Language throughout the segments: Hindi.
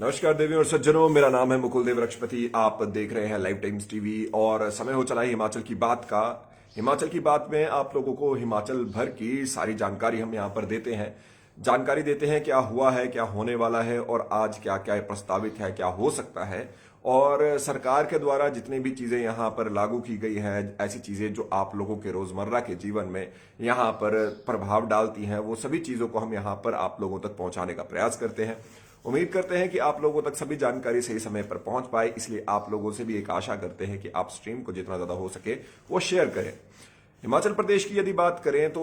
नमस्कार देवी और सज्जनों, मेरा नाम है मुकुल देव रक्षपति। आप देख रहे हैं लाइव टाइम्स टीवी और समय हो चला है हिमाचल की बात का। हिमाचल की बात में आप लोगों को हिमाचल भर की सारी जानकारी हम यहाँ पर देते हैं। जानकारी देते हैं क्या हुआ है, क्या होने वाला है और आज क्या क्या प्रस्तावित है, क्या हो सकता है। और सरकार के द्वारा जितनी भी चीजें यहाँ पर लागू की गई हैं, ऐसी चीजें जो आप लोगों के रोजमर्रा के जीवन में यहाँ पर प्रभाव डालती हैं, वो सभी चीजों को हम यहाँ पर आप लोगों तक पहुंचाने का प्रयास करते हैं। उम्मीद करते हैं कि आप लोगों तक सभी जानकारी सही समय पर पहुंच पाए, इसलिए आप लोगों से भी एक आशा करते हैं कि आप स्ट्रीम को जितना ज्यादा हो सके वो शेयर करें। हिमाचल प्रदेश की यदि बात करें तो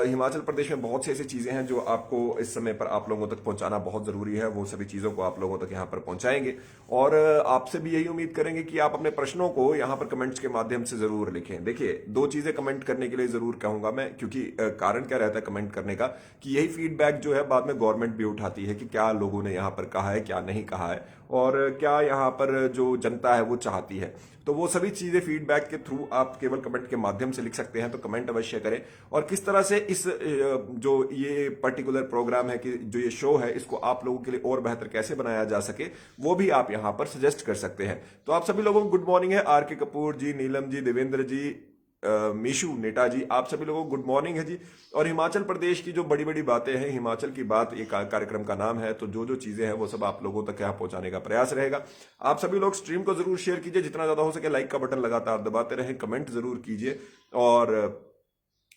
हिमाचल प्रदेश में बहुत सी ऐसी चीजें हैं जो आपको इस समय पर आप लोगों तक पहुंचाना बहुत जरूरी है। वो सभी चीजों को आप लोगों तक यहां पर पहुंचाएंगे और आपसे भी यही उम्मीद करेंगे कि आप अपने प्रश्नों को यहां पर कमेंट्स के माध्यम से जरूर लिखें। देखिए, दो चीजें कमेंट करने के लिए जरूर कहूंगा मैं, क्योंकि कारण क्या रहता है कमेंट करने का कि यही फीडबैक जो है बाद में गवर्नमेंट भी उठाती है कि क्या लोगों ने यहाँ पर कहा है, क्या नहीं कहा है और क्या यहाँ पर जो जनता है वो चाहती है। तो वो सभी चीजें फीडबैक के थ्रू आप केवल कमेंट के माध्यम से लिख सकते हैं, तो कमेंट अवश्य करें। और किस तरह से इस जो ये पर्टिकुलर प्रोग्राम है, कि जो ये शो है, इसको आप लोगों के लिए और बेहतर कैसे बनाया जा सके, वो भी आप यहां पर सजेस्ट कर सकते हैं। तो आप सभी लोगों को गुड मॉर्निंग है। आर के कपूर जी, नीलम जी, देवेंद्र जी, मीशू नेटा जी, आप सभी लोगों को गुड मॉर्निंग है जी। और हिमाचल प्रदेश की जो बड़ी बड़ी बातें हैं, हिमाचल की बात एक कार्यक्रम का नाम है, तो जो जो चीजें हैं वो सब आप लोगों तक यहाँ पहुंचाने का प्रयास रहेगा। आप सभी लोग स्ट्रीम को जरूर शेयर कीजिए, जितना ज्यादा हो सके लाइक का बटन लगातार दबाते रहें, कमेंट जरूर कीजिए। और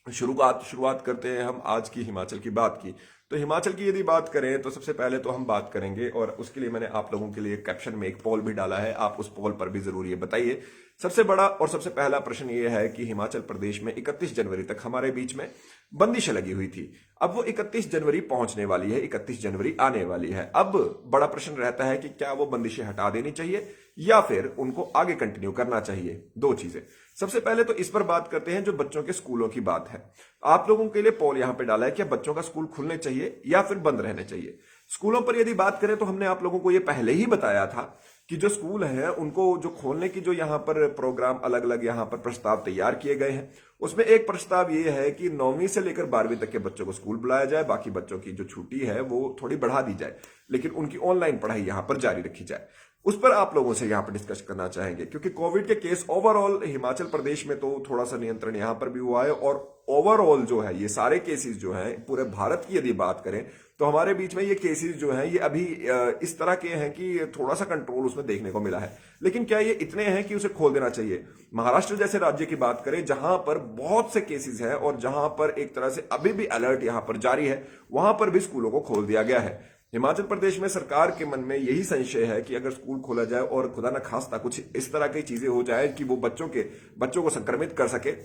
शुरुआत करते हैं हम आज की हिमाचल की बात की। तो हिमाचल की यदि बात करें तो सबसे पहले तो हम बात करेंगे, और उसके लिए मैंने आप लोगों के लिए कैप्शन में एक पोल भी डाला है, आप उस पोल पर भी जरूर ये बताइए। सबसे बड़ा और सबसे पहला प्रश्न ये है कि हिमाचल प्रदेश में 31 जनवरी तक हमारे बीच में बंदिशें लगी हुई थी। अब वो 31 जनवरी पहुंचने वाली है, 31 जनवरी आने वाली है। अब बड़ा प्रश्न रहता है कि क्या वो बंदिशें हटा देनी चाहिए या फिर उनको आगे कंटिन्यू करना चाहिए। दो चीजें। सबसे पहले तो इस पर बात करते हैं जो बच्चों के स्कूलों की बात है। आप लोगों के लिए पोल यहां पे डाला है कि बच्चों का स्कूल खुलने चाहिए या फिर बंद रहने चाहिए। स्कूलों पर यदि बात करें तो हमने आप लोगों को ये पहले ही बताया था कि जो स्कूल है उनको जो खोलने की जो यहाँ पर प्रोग्राम अलग अलग यहाँ पर प्रस्ताव तैयार किए गए हैं, उसमें एक प्रस्ताव ये है कि 9वीं से लेकर 12वीं तक के बच्चों को स्कूल बुलाया जाए, बाकी बच्चों की जो छुट्टी है वो थोड़ी बढ़ा दी जाए, लेकिन उनकी ऑनलाइन पढ़ाई यहाँ पर जारी रखी जाए। उस पर आप लोगों से यहाँ पर डिस्कस करना चाहेंगे, क्योंकि कोविड के केस ओवरऑल हिमाचल प्रदेश में तो थोड़ा सा नियंत्रण यहाँ पर भी हुआ है, और ओवरऑल जो है ये सारे केसेस जो हैं पूरे भारत की यदि बात करें तो हमारे बीच में ये केसेस जो हैं ये अभी इस तरह के हैं कि थोड़ा सा कंट्रोल उसमें देखने को मिला है। लेकिन क्या ये इतने हैं कि उसे खोल देना चाहिए? महाराष्ट्र जैसे राज्य की बात करें जहां पर बहुत से केसेस हैं और जहां पर एक तरह से अभी भी अलर्ट यहां पर जारी है, वहां पर भी स्कूलों को खोल दिया गया है। हिमाचल प्रदेश में सरकार के मन में यही संशय है कि अगर स्कूल खोला जाए और खुदा न खास्ता कुछ इस तरह की चीजें हो जाए कि वो बच्चों को संक्रमित कर सके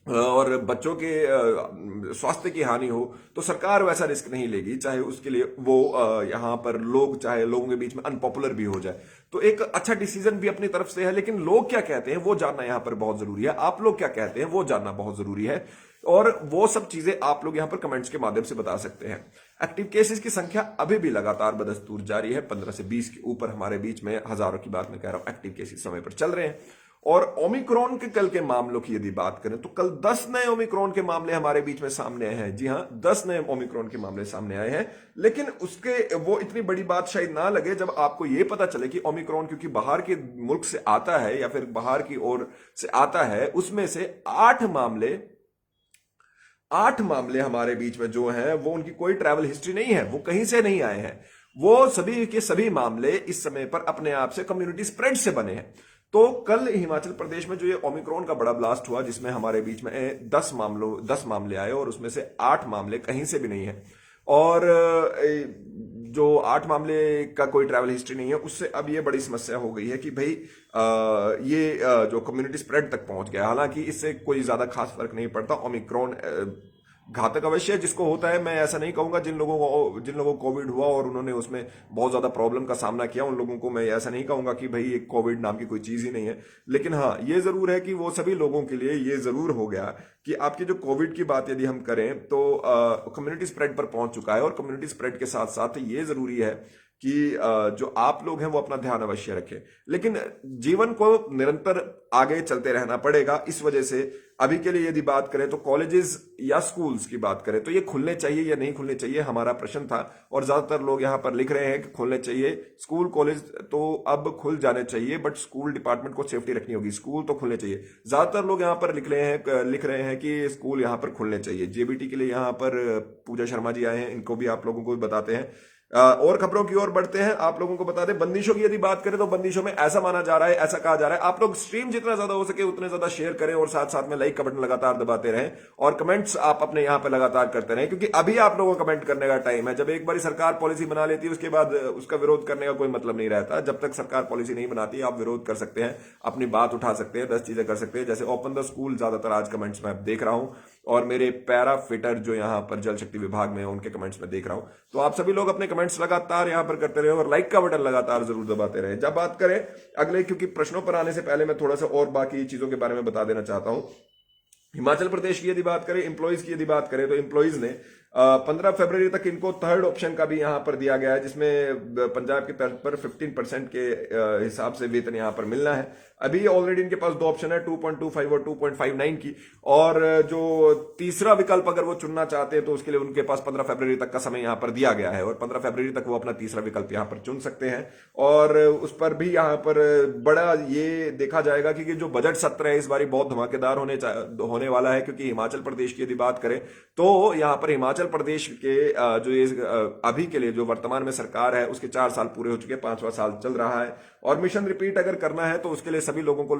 और बच्चों के स्वास्थ्य की हानि हो, तो सरकार वैसा रिस्क नहीं लेगी, चाहे उसके लिए वो यहाँ पर चाहे लोगों के बीच में अनपॉपुलर भी हो जाए। तो एक अच्छा डिसीजन भी अपनी तरफ से है, लेकिन लोग क्या कहते हैं वो जानना यहाँ पर बहुत जरूरी है। आप लोग क्या कहते हैं वो जानना बहुत जरूरी है, और वो सब चीजें आप लोग यहाँ पर कमेंट्स के माध्यम से बता सकते हैं। एक्टिव केसेस की संख्या अभी भी लगातार बदस्तूर जारी है, 15 से 20 के ऊपर हमारे बीच में, हजारों की बात मैं कह रहा हूं, एक्टिव केसेस समय पर चल रहे हैं। और ओमिक्रॉन के कल के मामलों की यदि बात करें तो कल 10 नए ओमिक्रॉन के मामले हमारे बीच में सामने आए हैं। जी हां, 10 नए ओमिक्रॉन के मामले सामने आए हैं। लेकिन उसके वो इतनी बड़ी बात शायद ना लगे जब आपको ये पता चले कि ओमिक्रॉन क्योंकि बाहर के मुल्क से आता है या फिर बाहर की ओर से आता है, उसमें से 8 मामले हमारे बीच में जो हैं वो उनकी कोई ट्रैवल हिस्ट्री नहीं है, वो कहीं से नहीं आए हैं। वो सभी के सभी मामले इस समय पर अपने आप से कम्युनिटी स्प्रेड से बने हैं। तो कल हिमाचल प्रदेश में जो ये ओमिक्रॉन का बड़ा ब्लास्ट हुआ, जिसमें हमारे बीच में 10 मामले आए और उसमें से 8 मामले कहीं से भी नहीं है, और जो 8 मामले का कोई ट्रैवल हिस्ट्री नहीं है, उससे अब ये बड़ी समस्या हो गई है कि भाई ये जो कम्युनिटी स्प्रेड तक पहुंच गया। हालांकि इससे कोई ज्यादा खास फर्क नहीं पड़ता। ओमिक्रॉन घातक अवश्य है जिसको होता है, मैं ऐसा नहीं कहूंगा जिन लोगों को कोविड हुआ और उन्होंने उसमें बहुत ज्यादा प्रॉब्लम का सामना किया, उन लोगों को मैं ऐसा नहीं कहूंगा कि भाई एक कोविड नाम की कोई चीज ही नहीं है। लेकिन हाँ, ये जरूर है कि वो सभी लोगों के लिए ये जरूर हो गया कि आपकी जो कोविड की बात यदि हम करें तो कम्युनिटी स्प्रेड पर पहुंच चुका है, और कम्युनिटी स्प्रेड के साथ साथ ये जरूरी है कि जो आप लोग हैं वो अपना ध्यान अवश्य रखें। लेकिन जीवन को निरंतर आगे चलते रहना पड़ेगा। इस वजह से अभी के लिए यदि बात करें तो कॉलेजेस या स्कूल्स की बात करें तो ये खुलने चाहिए या नहीं खुलने चाहिए, हमारा प्रश्न था। और ज्यादातर लोग यहाँ पर लिख रहे हैं कि खुलने चाहिए। स्कूल कॉलेज तो अब खुल जाने चाहिए, बट स्कूल डिपार्टमेंट को सेफ्टी रखनी होगी। स्कूल तो खुलने चाहिए। ज्यादातर लोग यहाँ पर लिख रहे हैं कि स्कूल यहाँ पर खुलने चाहिए। जेबीटी के लिए यहाँ पर पूजा शर्मा जी आए हैं, इनको भी आप लोगों को भी बताते हैं। और खबरों की ओर बढ़ते हैं। आप लोगों को बता दें, बंदिशों की यदि बात करें तो बंदिशों में ऐसा माना जा रहा है, ऐसा कहा जा रहा है, आप लोग स्ट्रीम जितना ज्यादा हो सके उतने ज्यादा शेयर करें और साथ साथ में लाइक का बटन लगातार दबाते रहें और कमेंट्स आप अपने यहां पर लगातार करते रहें, क्योंकि अभी आप लोगों को कमेंट करने का टाइम है। जब एक बार सरकार पॉलिसी बना लेती है उसके बाद उसका विरोध करने का कोई मतलब नहीं रहता। जब तक सरकार पॉलिसी नहीं बनाती आप विरोध कर सकते हैं, अपनी बात उठा सकते हैं, 10 चीजें कर सकते हैं। जैसे ओपन द स्कूल ज्यादातर आज कमेंट्स में देख रहा हूं, और मेरे पैरा फिटर जो यहां पर जल शक्ति विभाग में है उनके कमेंट्स में देख रहा हूं। तो आप सभी लोग अपने कमेंट्स लगातार यहां पर करते रहे और लाइक का बटन लगातार जरूर दबाते रहे। जब बात करें अगले, क्योंकि प्रश्नों पर आने से पहले मैं थोड़ा सा और बाकी चीजों के बारे में बता देना चाहता हूं। हिमाचल प्रदेश की यदि बात करें, एम्प्लॉइज की यदि बात करें तो एम्प्लॉइज ने 15 फरवरी तक इनको थर्ड ऑप्शन का भी यहां पर दिया गया है, जिसमें पंजाब के तर्ज पर 15% के हिसाब से वेतन यहां पर मिलना है। अभी ऑलरेडी इनके पास 2 ऑप्शन है, 2.25 और 2.59 की। और जो तीसरा विकल्प अगर वो चुनना चाहते हैं तो उसके लिए उनके पास 15 फरवरी तक का समय यहां पर दिया गया है, और 15 फरवरी तक वो अपना तीसरा विकल्प यहां पर चुन सकते हैं। और उस पर भी यहां पर बड़ा ये देखा जाएगा कि जो बजट सत्र है इस बारी बहुत धमाकेदार होने वाला है, क्योंकि हिमाचल प्रदेश की यदि बात करें तो यहां पर हिमाचल प्रदेश के जो ये अभी के लिए जो वर्तमान में सरकार है उसके 4 साल पूरे हो चुके हैं, 5वां साल चल रहा है। और मिशन रिपीट अगर करना है तो उसके लिए सभी लोगों को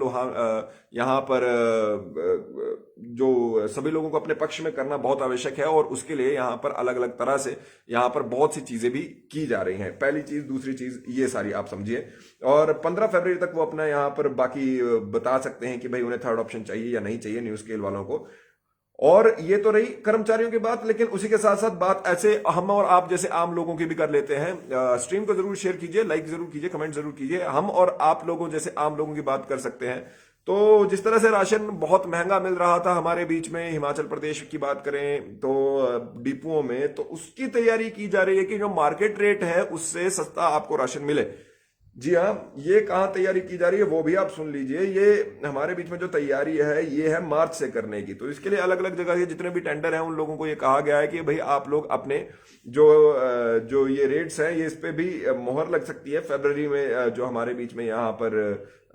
यहां पर जो सभी लोगों को अपने पक्ष में करना बहुत आवश्यक है, और उसके लिए यहां पर अलग अलग तरह से यहां पर बहुत सी चीजें भी की जा रही हैं। पहली चीज, दूसरी चीज, ये सारी आप समझिए। और 15 फरवरी तक वो अपना यहां पर बाकी बता सकते हैं कि भाई उन्हें थर्ड ऑप्शन चाहिए या नहीं चाहिए, न्यू स्केल वालों को। और ये तो रही कर्मचारियों की बात, लेकिन उसी के साथ साथ बात ऐसे हम और आप जैसे आम लोगों की भी कर लेते हैं। स्ट्रीम को जरूर शेयर कीजिए, लाइक जरूर कीजिए, कमेंट जरूर कीजिए। हम और आप लोगों जैसे आम लोगों की बात कर सकते हैं। तो जिस तरह से राशन बहुत महंगा मिल रहा था हमारे बीच में, हिमाचल प्रदेश की बात करें तो डिपुओं में, तो उसकी तैयारी की जा रही है कि जो मार्केट रेट है उससे सस्ता आपको राशन मिले। जी हाँ, ये कहाँ तैयारी की जा रही है वो भी आप सुन लीजिए। ये हमारे बीच में जो तैयारी है ये है मार्च से करने की। तो इसके लिए अलग अलग जगह के जितने भी टेंडर हैं उन लोगों को ये कहा गया है कि भाई आप लोग अपने जो ये रेट्स हैं ये इस पे भी मोहर लग सकती है फरवरी में। जो हमारे बीच में यहाँ पर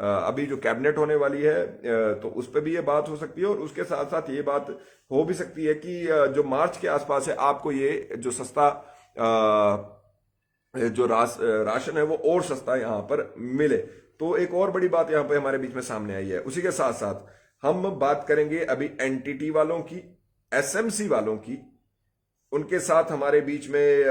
अभी जो कैबिनेट होने वाली है तो उस पर भी ये बात हो सकती है, और उसके साथ साथ ये बात हो भी सकती है कि जो मार्च के आसपास है आपको ये जो सस्ता जो राशन है वो और सस्ता यहां पर मिले। तो एक और बड़ी बात यहां पे हमारे बीच में सामने आई है। उसी के साथ साथ हम बात करेंगे अभी एनटीटी वालों की, एसएमसी वालों की, उनके साथ हमारे बीच में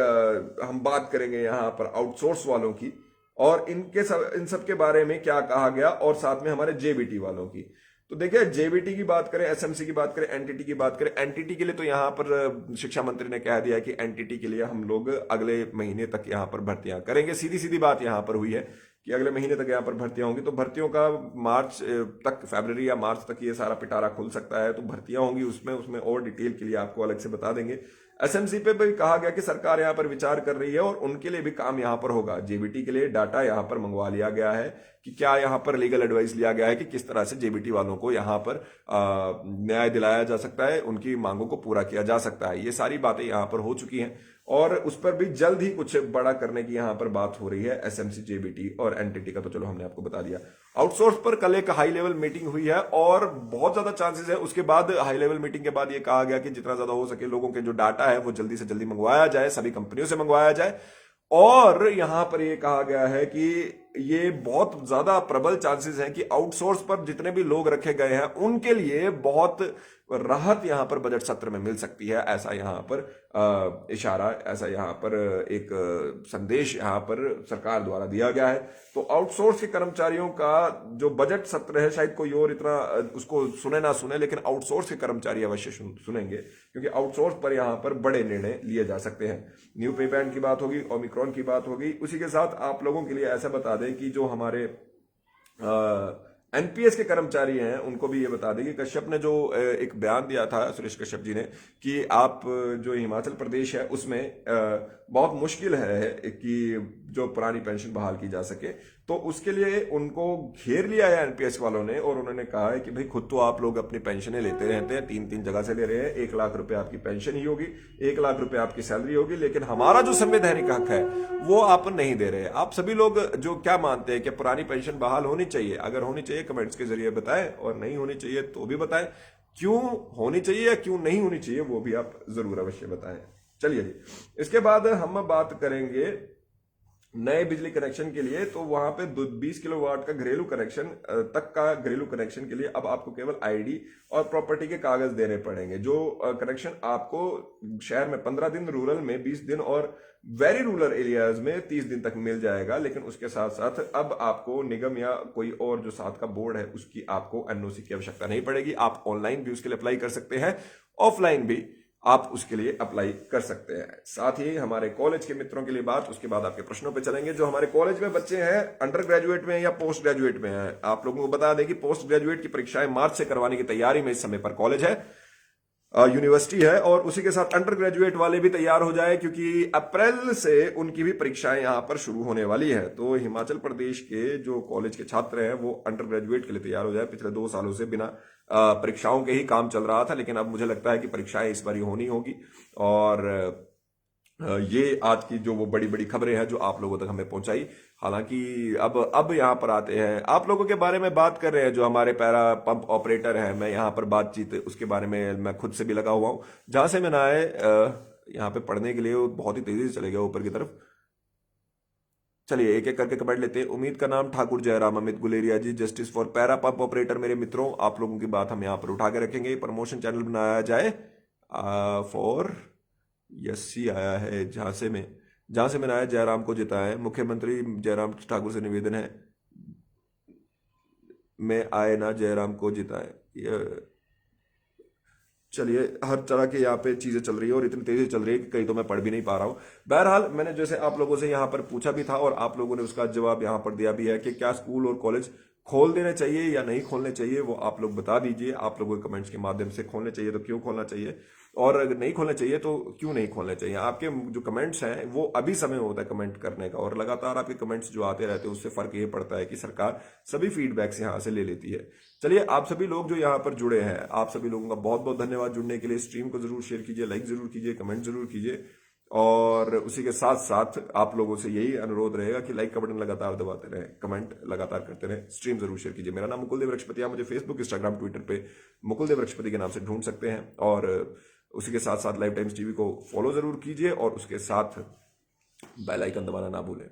हम बात करेंगे यहां पर आउटसोर्स वालों की, और इन सब के बारे में क्या कहा गया, और साथ में हमारे जेबीटी वालों की। तो देखिए, जेबीटी की बात करें, एसएमसी की बात करें, एनटीटी की बात करें। एनटीटी के लिए तो यहां पर शिक्षा मंत्री ने कह दिया कि एनटीटी के लिए हम लोग अगले महीने तक यहां पर भर्तियां करेंगे। सीधी सीधी बात यहां पर हुई है कि अगले महीने तक यहां पर भर्तियां होंगी। तो भर्तियों का मार्च तक, फरवरी या मार्च तक ये सारा पिटारा खुल सकता है। तो भर्तियां होंगी उसमें और डिटेल के लिए आपको अलग से बता देंगे। एसएमसी पे भी कहा गया कि सरकार यहां पर विचार कर रही है और उनके लिए भी काम यहां पर होगा। जेबीटी के लिए डाटा यहां पर मंगवा लिया गया है कि क्या यहां पर लीगल एडवाइस लिया गया है कि किस तरह से जेबीटी वालों को यहां पर न्याय दिलाया जा सकता है, उनकी मांगों को पूरा किया जा सकता है। ये सारी बातें यहां पर हो चुकी हैं, और उस पर भी जल्द ही कुछ बड़ा करने की यहां पर बात हो रही है। एसएमसी, जेबीटी और एनटीटी का तो चलो हमने आपको बता दिया। आउटसोर्स पर कल एक हाई लेवल मीटिंग हुई है, और बहुत ज्यादा चांसेस है उसके बाद, हाई लेवल मीटिंग के बाद ये कहा गया कि जितना ज्यादा हो सके लोगों के जो डाटा है वो जल्दी से जल्दी मंगवाया जाए, सभी कंपनियों से मंगवाया जाए। और यहां पर ये कहा गया है कि ये बहुत ज्यादा प्रबल चांसेस हैं कि आउटसोर्स पर जितने भी लोग रखे गए हैं उनके लिए बहुत राहत यहां पर बजट सत्र में मिल सकती है। ऐसा यहां पर इशारा, ऐसा यहां पर एक संदेश यहां पर सरकार द्वारा दिया गया है। तो आउटसोर्स के कर्मचारियों का जो बजट सत्र है, शायद कोई और इतना उसको सुने ना सुने, लेकिन आउटसोर्स के कर्मचारी अवश्य सुनेंगे, क्योंकि आउटसोर्स पर यहां पर बड़े निर्णय लिए जा सकते हैं। न्यू पे बैंड की बात होगी, ओमिक्रॉन की बात होगी। उसी के साथ आप लोगों के लिए ऐसा बता दें कि जो हमारे एनपीएस के कर्मचारी हैं उनको भी ये बता दें कि कश्यप ने जो एक बयान दिया था, सुरेश कश्यप जी ने, कि आप जो हिमाचल प्रदेश है उसमें बहुत मुश्किल है कि जो पुरानी पेंशन बहाल की जा सके, तो उसके लिए उनको घेर लिया है एनपीएस वालों ने और उन्होंने कहा है कि भाई खुद तो आप लोग अपनी पेंशनें लेते रहते हैं, 3-3 जगह से ले रहे हैं, 1 लाख रुपए आपकी पेंशन ही होगी, 1 लाख रुपए आपकी सैलरी होगी, लेकिन हमारा जो संवैधानिक हक है वो आप नहीं दे रहे। आप सभी लोग जो क्या मानते हैं कि पुरानी पेंशन बहाल होनी चाहिए, अगर होनी चाहिए कमेंट्स के जरिए बताएं, और नहीं होनी चाहिए तो भी बताएं, क्यों होनी चाहिए या क्यों नहीं होनी चाहिए वो भी आप जरूर अवश्य बताएं। चलिए जी, इसके बाद हम बात करेंगे नए बिजली कनेक्शन के लिए। तो वहां पे 20 किलोवाट का घरेलू कनेक्शन तक का घरेलू कनेक्शन के लिए अब आपको केवल आईडी और प्रॉपर्टी के कागज देने पड़ेंगे। जो कनेक्शन आपको शहर में 15 दिन, रूरल में 20 दिन और वेरी रूरल एरियाज में 30 दिन तक मिल जाएगा। लेकिन उसके साथ साथ अब आपको निगम या कोई और जो साथ का बोर्ड है उसकी आपको एनओसी की आवश्यकता नहीं पड़ेगी। आप ऑनलाइन भी उसके लिए अप्लाई कर सकते हैं, ऑफलाइन भी आप उसके लिए अप्लाई कर सकते हैं। साथ ही हमारे कॉलेज के मित्रों के लिए बात, उसके बाद आपके प्रश्नों पे चलेंगे। जो हमारे कॉलेज में बच्चे हैं, अंडर ग्रेजुएट में या पोस्ट ग्रेजुएट में हैं, आप लोगों को बता दें कि पोस्ट ग्रेजुएट की परीक्षाएं मार्च से करवाने की तैयारी में इस समय पर कॉलेज है, यूनिवर्सिटी है, और उसी के साथ अंडर ग्रेजुएट वाले भी तैयार हो जाए क्योंकि अप्रैल से उनकी भी परीक्षाएं यहां पर शुरू होने वाली है। तो हिमाचल प्रदेश के जो कॉलेज के छात्र हैं वो अंडर ग्रेजुएट के लिए तैयार हो जाए। पिछले 2 सालों से बिना परीक्षाओं के ही काम चल रहा था, लेकिन अब मुझे लगता है कि परीक्षाएं इस बार होनी होगी। और ये आज की जो वो बड़ी बड़ी खबरें हैं जो आप लोगों तक हमें पहुंचाई। हालांकि अब यहाँ पर आते हैं, आप लोगों के बारे में बात कर रहे हैं जो हमारे पैरा पंप ऑपरेटर हैं। मैं यहाँ पर बातचीत उसके बारे में मैं खुद से भी लगा हुआ हूँ। जहां से मैंने आए यहाँ पे पढ़ने के लिए वो बहुत ही तेजी से चले गया ऊपर की तरफ। चलिए एक एक करके कमेंट लेते हैं। उम्मीद का नाम Thakur Jairam, Amit Guleria ji, justice for para pump operator. मेरे मित्रों, आप लोगों की बात हम यहाँ पर उठा के रखेंगे। प्रमोशन चैनल बनाया जाए फॉर यसी आया है जहां से मैंने आया जयराम को जिताए। मुख्यमंत्री जयराम ठाकुर से निवेदन है, मैं आए ना जयराम को जिताए। चलिए, हर तरह के यहाँ पे चीजें चल रही है और इतनी तेजी से चल रही है कि कहीं तो मैं पढ़ भी नहीं पा रहा हूँ। बहरहाल, मैंने जैसे आप लोगों से यहाँ पर पूछा भी था और आप लोगों ने उसका जवाब यहाँ पर दिया भी है कि क्या स्कूल और कॉलेज खोल देने चाहिए या नहीं खोलने चाहिए, वो आप लोग बता दीजिए। आप लोगों के कमेंट्स के माध्यम से खोलने चाहिए तो क्यों खोलना चाहिए, और अगर नहीं खोलना चाहिए तो क्यों नहीं खोलने चाहिए। आपके जो कमेंट्स हैं वो अभी समय होता है कमेंट करने का, और लगातार आपके कमेंट्स जो आते रहते हैं उससे फर्क ये पड़ता है कि सरकार सभी फीडबैक्स यहाँ से ले लेती है। चलिए, आप सभी लोग जो यहाँ पर जुड़े हैं, आप सभी लोगों का बहुत बहुत धन्यवाद जुड़ने के लिए। स्ट्रीम को जरूर शेयर कीजिए, लाइक जरूर कीजिए, कमेंट जरूर कीजिए, और उसी के साथ साथ आप लोगों से यही अनुरोध रहेगा कि लाइक का बटन लगातार दबाते रहें, कमेंट लगातार करते रहें, स्ट्रीम जरूर शेयर कीजिए। मेरा नाम मुकुल देव रक्षपति, आप मुझे फेसबुक, इंस्टाग्राम, ट्विटर पे मुकुल देव रक्षपति के नाम से ढूंढ सकते हैं। और उसी के साथ साथ लाइव टाइम्स टीवी को फॉलो जरूर कीजिए और उसके साथ बेल आइकन दबाना ना भूलें।